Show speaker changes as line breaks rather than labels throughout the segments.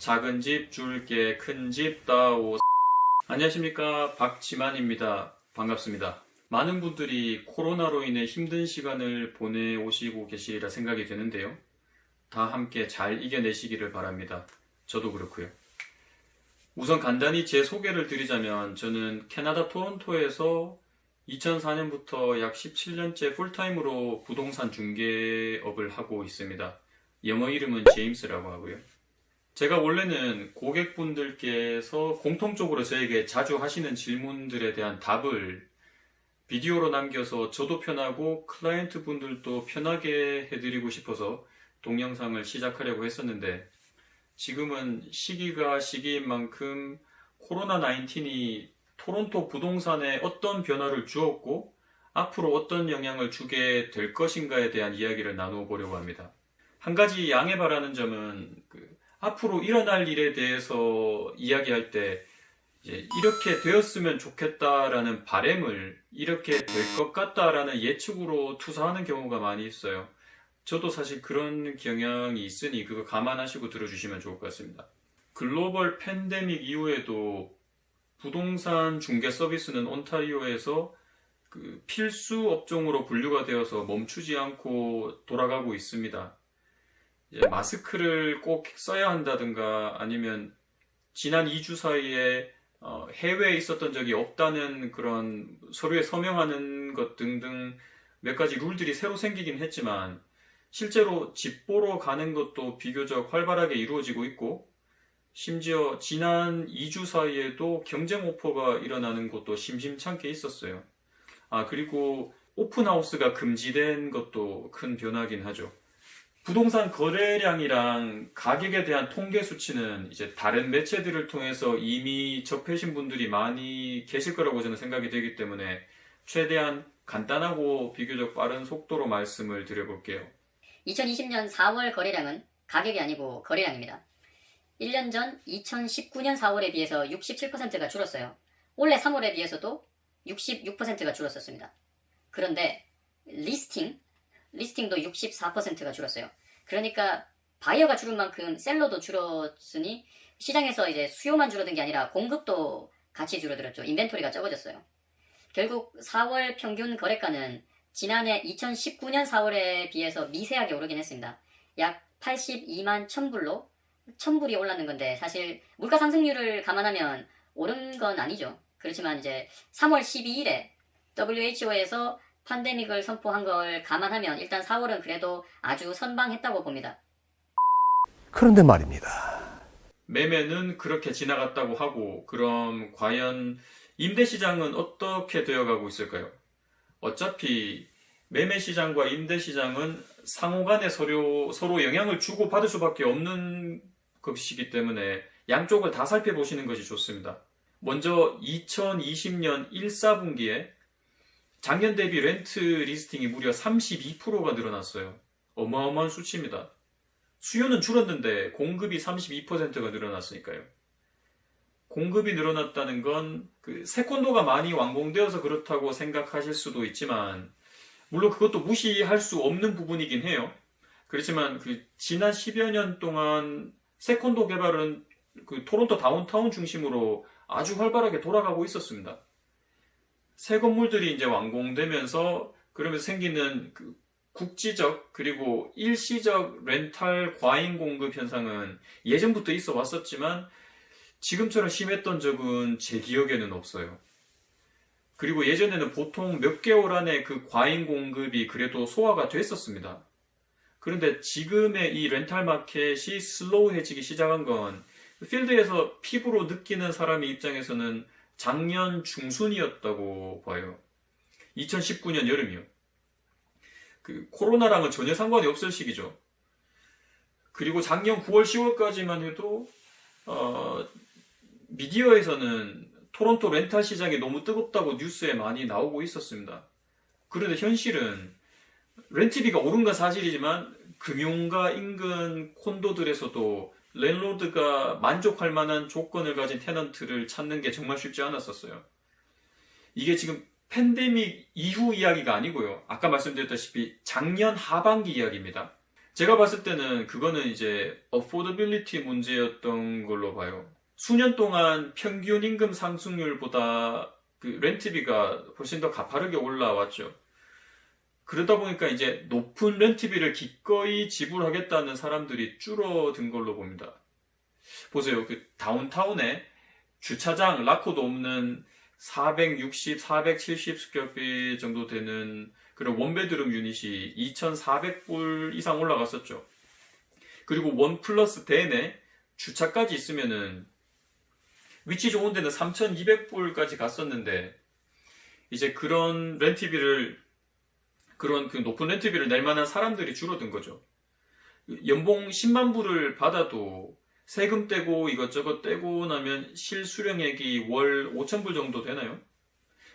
작은 집 줄게 큰 집 따오. 안녕하십니까, 박지만입니다. 반갑습니다. 많은 분들이 코로나로 인해 힘든 시간을 보내오시고 계시리라 생각이 되는데요. 다 함께 잘 이겨내시기를 바랍니다. 저도 그렇고요. 우선 간단히 제 소개를 드리자면 저는 캐나다 토론토에서 2004년부터 약 17년째 풀타임으로 부동산 중개업을 하고 있습니다. 영어 이름은 제임스라고 하고요. 제가 원래는 고객분들께서 공통적으로 저에게 자주 하시는 질문들에 대한 답을 비디오로 남겨서 저도 편하고 클라이언트 분들도 편하게 해드리고 싶어서 동영상을 시작하려고 했었는데, 지금은 시기가 시기인 만큼 코로나19이 토론토 부동산에 어떤 변화를 주었고 앞으로 어떤 영향을 주게 될 것인가에 대한 이야기를 나누어 보려고 합니다. 한 가지 양해 바라는 점은 앞으로 일어날 일에 대해서 이야기할 때 이렇게 되었으면 좋겠다라는 바람을 이렇게 될 것 같다라는 예측으로 투사하는 경우가 많이 있어요. 저도 사실 그런 경향이 있으니 그거 감안하시고 들어주시면 좋을 것 같습니다. 글로벌 팬데믹 이후에도 부동산 중개 서비스는 온타리오에서 필수 업종으로 분류가 되어서 멈추지 않고 돌아가고 있습니다. 마스크를 꼭 써야 한다든가 아니면 지난 2주 사이에 해외에 있었던 적이 없다는 그런 서류에 서명하는 것 등등 몇 가지 룰들이 새로 생기긴 했지만 실제로 집 보러 가는 것도 비교적 활발하게 이루어지고 있고, 심지어 지난 2주 사이에도 경쟁 오퍼가 일어나는 것도 심심찮게 있었어요. 그리고 오픈하우스가 금지된 것도 큰 변화긴 하죠. 부동산 거래량이랑 가격에 대한 통계 수치는 이제 다른 매체들을 통해서 이미 접하신 분들이 많이 계실 거라고 저는 생각이 되기 때문에 최대한 간단하고 비교적 빠른 속도로 말씀을 드려볼게요.
2020년 4월 거래량은 가격이 아니고 거래량입니다. 1년 전 2019년 4월에 비해서 67%가 줄었어요. 올해 3월에 비해서도 66%가 줄었었습니다. 그런데 리스팅도 64%가 줄었어요. 그러니까 바이어가 줄은 만큼 셀러도 줄었으니 시장에서 이제 수요만 줄어든 게 아니라 공급도 같이 줄어들었죠. 인벤토리가 적어졌어요. 결국 4월 평균 거래가는 지난해 2019년 4월에 비해서 미세하게 오르긴 했습니다. 약 82만 1000불로 1000불이 올랐는 건데, 사실 물가 상승률을 감안하면 오른 건 아니죠. 그렇지만 이제 3월 12일에 WHO에서 팬데믹을 선포한 걸 감안하면 일단 4월은 그래도 아주 선방했다고 봅니다.
그런데 말입니다.
매매는 그렇게 지나갔다고 하고, 그럼 과연 임대시장은 어떻게 되어가고 있을까요? 어차피 매매시장과 임대시장은 상호간에 서로 영향을 주고받을 수밖에 없는 것이기 때문에 양쪽을 다 살펴보시는 것이 좋습니다. 먼저 2020년 1, 4분기에 작년 대비 렌트 리스팅이 무려 32%가 늘어났어요. 어마어마한 수치입니다. 수요는 줄었는데 공급이 32%가 늘어났으니까요. 공급이 늘어났다는 건 세컨도가 많이 완공되어서 그렇다고 생각하실 수도 있지만, 물론 그것도 무시할 수 없는 부분이긴 해요. 그렇지만 지난 10여 년 동안 세컨도 개발은 토론토 다운타운 중심으로 아주 활발하게 돌아가고 있었습니다. 새 건물들이 이제 완공되면서 그러면서 생기는 국지적 그리고 일시적 렌탈 과잉 공급 현상은 예전부터 있어 왔었지만 지금처럼 심했던 적은 제 기억에는 없어요. 그리고 예전에는 보통 몇 개월 안에 그 과잉 공급이 그래도 소화가 됐었습니다. 그런데 지금의 이 렌탈 마켓이 슬로우해지기 시작한 건 필드에서 피부로 느끼는 사람의 입장에서는 작년 중순이었다고 봐요. 2019년 여름이요. 코로나랑은 전혀 상관이 없을 시기죠. 그리고 작년 9월, 10월까지만 해도 미디어에서는 토론토 렌탈 시장이 너무 뜨겁다고 뉴스에 많이 나오고 있었습니다. 그런데 현실은 렌트비가 오른 건 사실이지만 금융가 인근 콘도들에서도 랜로드가 만족할 만한 조건을 가진 테넌트를 찾는 게 정말 쉽지 않았었어요. 이게 지금 팬데믹 이후 이야기가 아니고요. 아까 말씀드렸다시피 작년 하반기 이야기입니다. 제가 봤을 때는 그거는 이제 affordability 문제였던 걸로 봐요. 수년 동안 평균 임금 상승률보다 그 렌트비가 훨씬 더 가파르게 올라왔죠. 그러다 보니까 이제 높은 렌트비를 기꺼이 지불하겠다는 사람들이 줄어든 걸로 봅니다. 보세요. 그 다운타운에 주차장 라코도 없는 460, 470 스퀘어핏 정도 되는 그런 원베드룸 유닛이 2,400불 이상 올라갔었죠. 그리고 원 플러스 대내 주차까지 있으면은 위치 좋은 데는 3,200불까지 갔었는데 이제 그런 렌트비를 그런 그 높은 렌트비를 낼 만한 사람들이 줄어든 거죠. 연봉 10만 불을 받아도 세금 떼고 이것저것 떼고 나면 실수령액이 월 5천 불 정도 되나요?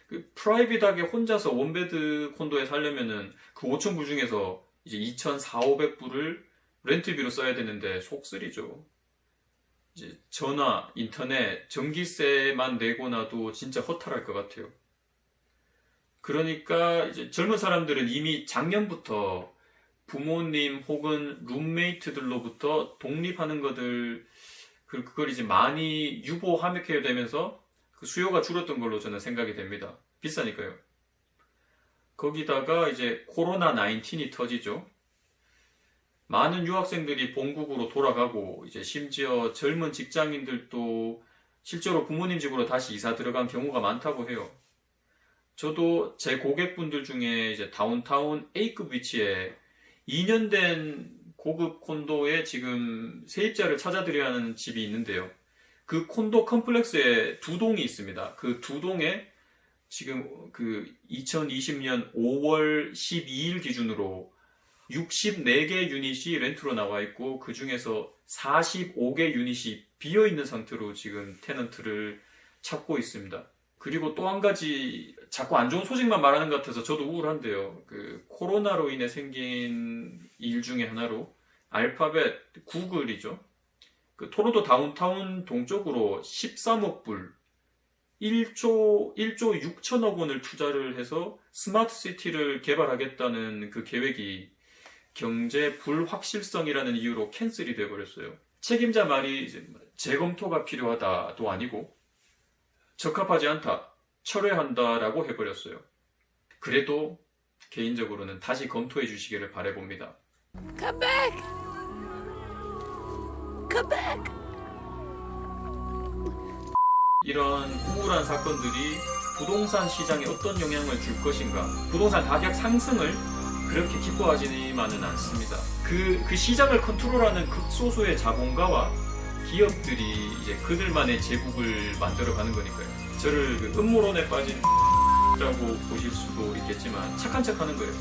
그 프라이빗하게 혼자서 원베드 콘도에 살려면은 그 5천 불 중에서 이제 2,400~500불을 렌트비로 써야 되는데 속쓰리죠. 이제 전화, 인터넷, 전기세만 내고 나도 진짜 허탈할 것 같아요. 그러니까 이제 젊은 사람들은 이미 작년부터 부모님 혹은 룸메이트들로부터 독립하는 것들 그걸 이제 많이 유보하게 되면서 그 수요가 줄었던 걸로 저는 생각이 됩니다. 비싸니까요. 거기다가 이제 코로나 19이 터지죠. 많은 유학생들이 본국으로 돌아가고 이제 심지어 젊은 직장인들도 실제로 부모님 집으로 다시 이사 들어간 경우가 많다고 해요. 저도 제 고객분들 중에 이제 다운타운 A급 위치에 2년 된 고급 콘도에 지금 세입자를 찾아드려야 하는 집이 있는데요. 그 콘도 컴플렉스에 2동이 있습니다. 그 2동에 지금 그 2020년 5월 12일 기준으로 64개 유닛이 렌트로 나와 있고 그 중에서 45개 유닛이 비어 있는 상태로 지금 테넌트를 찾고 있습니다. 그리고 또 한 가지 자꾸 안 좋은 소식만 말하는 것 같아서 저도 우울한데요. 그 코로나로 인해 생긴 일 중에 하나로 알파벳 구글이죠. 그 토론토 다운타운 동쪽으로 13억 불, 1조 6천억 원을 투자를 해서 스마트 시티를 개발하겠다는 그 계획이 경제 불확실성이라는 이유로 캔슬이 돼버렸어요. 책임자 말이 이제 재검토가 필요하다도 아니고 적합하지 않다, 철회한다라고 해버렸어요. 그래도 개인적으로는 다시 검토해 주시기를 바라봅니다.
Come back! Come back!
이런 우울한 사건들이 부동산 시장에 어떤 영향을 줄 것인가, 부동산 가격 상승을 그렇게 기뻐하지만은 않습니다. 그 시장을 컨트롤하는 극소수의 자본가와 기업들이 이제 그들만의 제국을 만들어가는 거니까요. 저를 그 음모론에 빠진 라고 보실 수도 있겠지만 착한 척 하는 거예요.